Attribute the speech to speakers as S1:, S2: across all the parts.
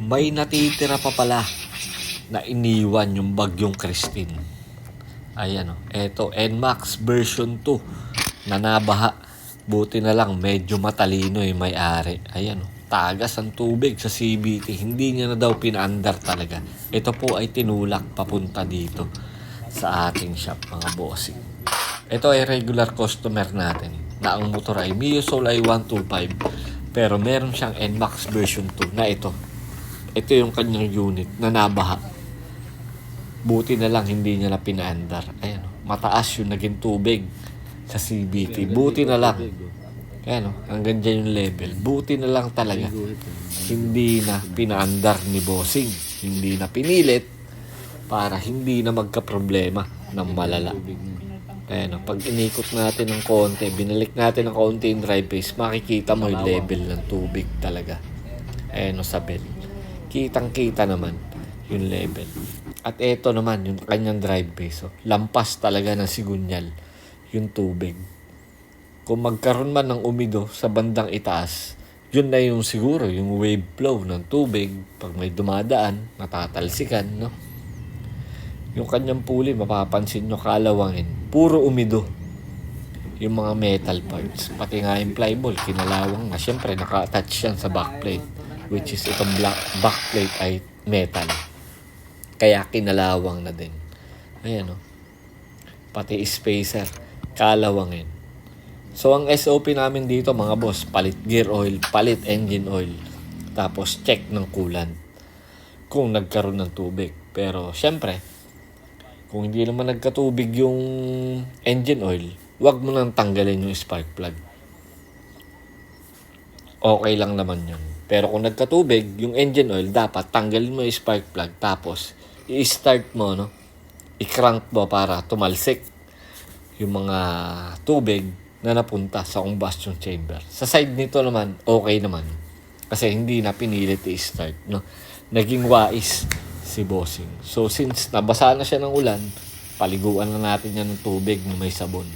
S1: may natitira pa pala na iniwan yung bagyong Christine. Ayan o, eto NMAX version 2 na nabaha. Buti na lang medyo matalino yung may-ari. Ayan o, tagas ang tubig sa CBT. Hindi niya na daw pinaandar talaga. Ito po ay tinulak papunta dito sa ating shop, mga bossing. Ito ay regular customer natin na ang motor ay Mio Soul i125, pero meron siyang NMAX version 2 na ito. Ito yung kanyang unit na nabaha. Buti na lang hindi niya na pinaandar. Ayan o, mataas yung naging tubig sa CBT. Buti na lang. Ayan o, hanggang dyan yung level. Buti na lang talaga. Hindi na pinaandar ni bossing. Hindi na pinilit para hindi na magka-problema ng malala. Ayan o, pag inikot natin ng konti, binalik natin ng konti yung drive base, makikita mo yung level ng tubig talaga. Ayan o, sa belt. Kitang-kita naman yung level. At eto naman, yung kanyang drive base. Lampas talaga ng sigunyal yung tubig. Kung magkaroon man ng umido sa bandang itaas, yun na yung siguro, yung wave flow ng tubig. Pag may dumadaan, matatalsikan, no? Yung kanyang pulley, mapapansin nyo kalawangin, puro umido. Yung mga metal parts, pati nga yung flyball, kinalawang na. Siyempre, naka-attach yan sa backplate, which is itong backplate ay metal. Kaya kinalawang na din. Ayan o. Pati spacer, kalawangin. So, ang SOP namin dito, mga boss, palit gear oil, palit engine oil. Tapos, check ng coolant kung nagkaroon ng tubig. Pero, syempre, kung hindi naman nagkatubig yung engine oil, wag mo nang tanggalin yung spark plug. Okay lang naman yun. Pero kung nagkatubig yung engine oil, dapat tanggalin mo yung spark plug. Tapos, i-start mo, no? I-crank mo para tumalsik yung mga tubig na napunta sa combustion chamber. Sa side nito naman, okay naman. Kasi hindi na pinilit i-start, no? Naging wais si bossing. So, since nabasa na siya ng ulan, paliguan na natin yan ng tubig na may sabon.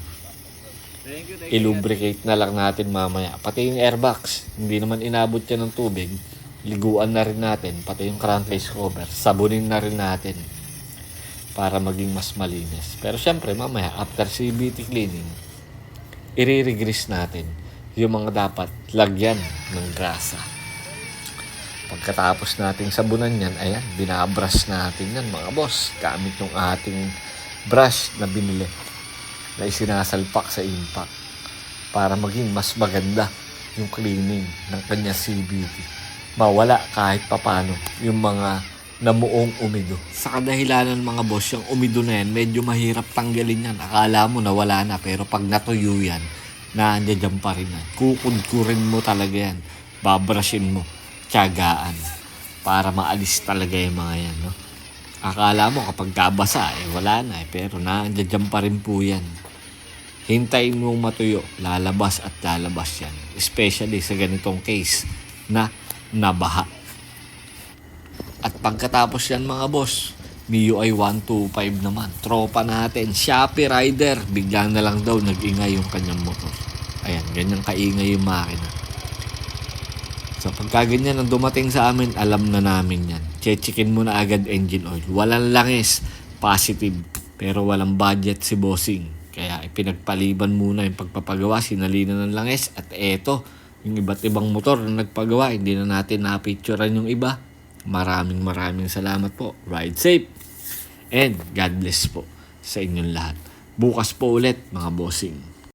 S1: I-lubricate na lang natin mamaya. Pati yung airbox, hindi naman inabot yan ng tubig. Liguan na rin natin. Pati yung crankcase cover, sabunin na rin natin para maging mas malinis. Pero syempre, mamaya, after CBT cleaning, i-re-grease natin yung mga dapat lagyan ng grasa. Pagkatapos nating sabunan yan, ayan, binabrush natin yan, mga boss. Gamit yung ating brush na binili na isinasalpak sa impact para maging mas maganda yung cleaning ng kanya CBT. Mawala kahit papano yung mga namuong umido. Sa kadahilanan, mga boss, yung umido na yan, medyo mahirap tanggalin yan. Akala mo nawala na, pero pag natuyo yan, nandiyan pa rin yan. Kukudkurin mo talaga yan. Babrushin mo. Tiyagaan para maalis talaga yung mga yan, no? Akala mo kapag kabasa, wala na, pero nandiyan pa rin po yan. Hintayin mo matuyo, lalabas at lalabas yan. Especially sa ganitong case na nabaha. At pagkatapos yan, mga boss, Mio i125 naman. Tropa natin, Shopee Rider. Bigla na lang daw nag-ingay yung kanyang motor. Ayan, ganyan kaingay yung makina. So, pagka ganyan ang dumating sa amin, alam na namin yan. Chechikin mo na agad engine oil. Walang langis, positive. Pero walang budget si bossing. Kaya ipinagpaliban muna yung pagpapagawa, sinalinan ng langis. At eto, yung iba't ibang motor na nagpagawa, hindi na natin napicturean yung iba. Maraming salamat po. Ride safe. And God bless po sa inyong lahat. Bukas po ulit, mga bossing.